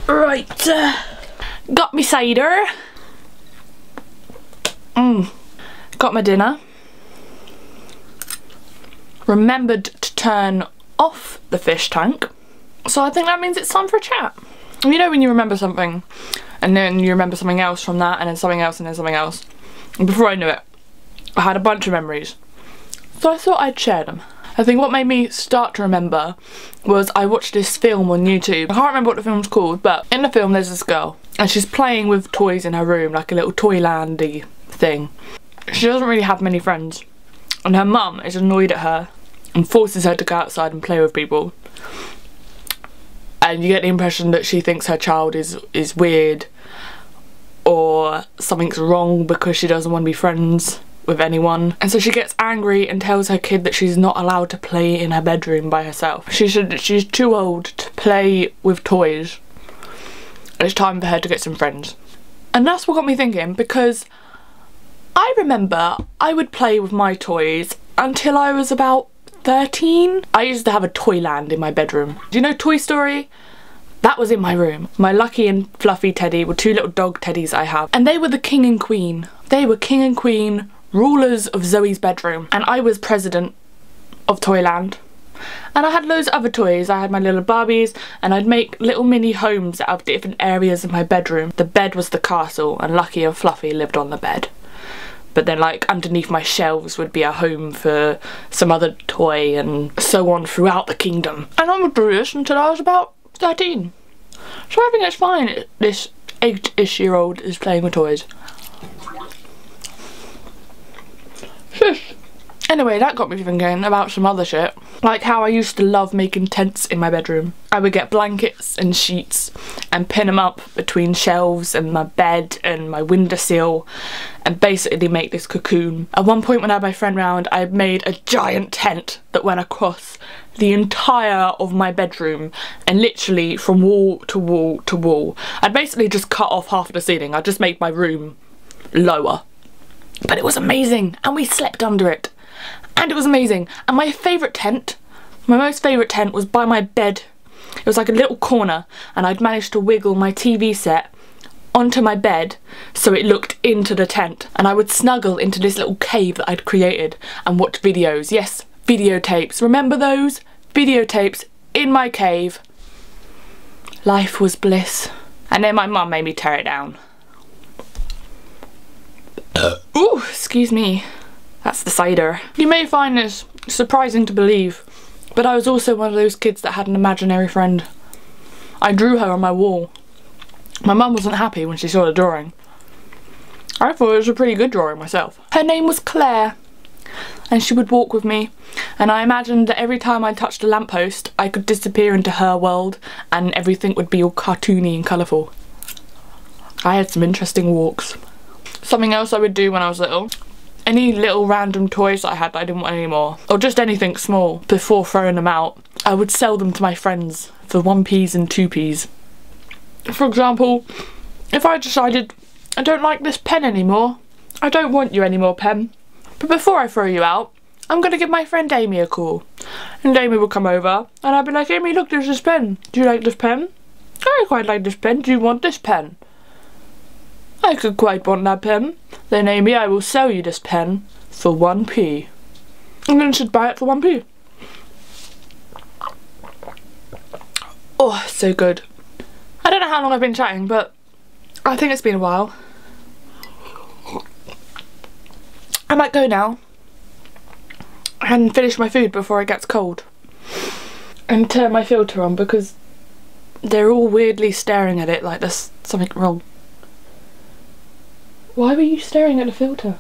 Right, got me cider. Got my dinner. Remembered to turn off the fish tank. So I think that means it's time for a chat. You know when you remember something and then you remember something else from that and then something else and then something else. And before I knew it, I had a bunch of memories. So I thought I'd share them. I think what made me start to remember was I watched this film on YouTube. I can't remember what the film's called, but in the film there's this girl and she's playing with toys in her room, like a little Toylandy thing. She doesn't really have many friends and her mum is annoyed at her and forces her to go outside and play with people. And you get the impression that she thinks her child is weird or something's wrong because she doesn't want to be friends with anyone, and so she gets angry and tells her kid that she's not allowed to play in her bedroom by herself. She's too old to play with toys. It's time for her to get some friends. And that's what got me thinking, because I remember I would play with my toys until I was about 13. I used to have a Toyland in my bedroom. Do you know Toy Story? That was in my room. My Lucky and Fluffy teddy were two little dog teddies I have, and they were the king and queen. They were king and queen, rulers of Zoe's bedroom, and I was president of Toyland. And I had loads of other toys. I had my little Barbies, and I'd make little mini homes out of different areas of my bedroom. The bed was the castle, and Lucky and Fluffy lived on the bed. But then, like, underneath my shelves would be a home for some other toy, and so on throughout the kingdom. And I would do this until I was about 13. So I think it's fine this 8-ish-year-old is playing with toys. Shush. Anyway, that got me thinking about some other shit. Like how I used to love making tents in my bedroom. I would get blankets and sheets and pin them up between shelves and my bed and my windowsill and basically make this cocoon. At one point when I had my friend round, I made a giant tent that went across the entire of my bedroom and literally from wall to wall to wall. I'd basically just cut off half of the ceiling. I just made my room lower. But it was amazing, and we slept under it. And it was amazing. And my favourite tent, my most favourite tent was by my bed. It was like a little corner, and I'd managed to wiggle my TV set onto my bed so it looked into the tent. And I would snuggle into this little cave that I'd created and watch videos. Yes, videotapes. Remember those? Videotapes in my cave. Life was bliss. And then my mum made me tear it down. Ooh, excuse me. That's the cider. You may find this surprising to believe, but I was also one of those kids that had an imaginary friend. I drew her on my wall. My mum wasn't happy when she saw the drawing. I thought it was a pretty good drawing myself. Her name was Claire, and she would walk with me, and I imagined that every time I touched a lamppost I could disappear into her world and everything would be all cartoony and colourful. I had some interesting walks. Something else I would do when I was little, any little random toys that I had that I didn't want anymore, or just anything small, before throwing them out, I would sell them to my friends for 1p's and 2p's. For example, if I decided, I don't like this pen anymore, I don't want you anymore, pen, but before I throw you out, I'm going to give my friend Amy a call. And Amy would come over, and I'd be like, Amy, look, there's this pen. Do you like this pen? I quite like this pen. Do you want this pen? I could quite want that pen. Then Amy, I will sell you this pen for 1p. And then she'd buy it for 1p. Oh, so good. I don't know how long I've been chatting, but I think it's been a while. I might go now and finish my food before it gets cold. And turn my filter on because they're all weirdly staring at it like there's something wrong. Why were you staring at the filter?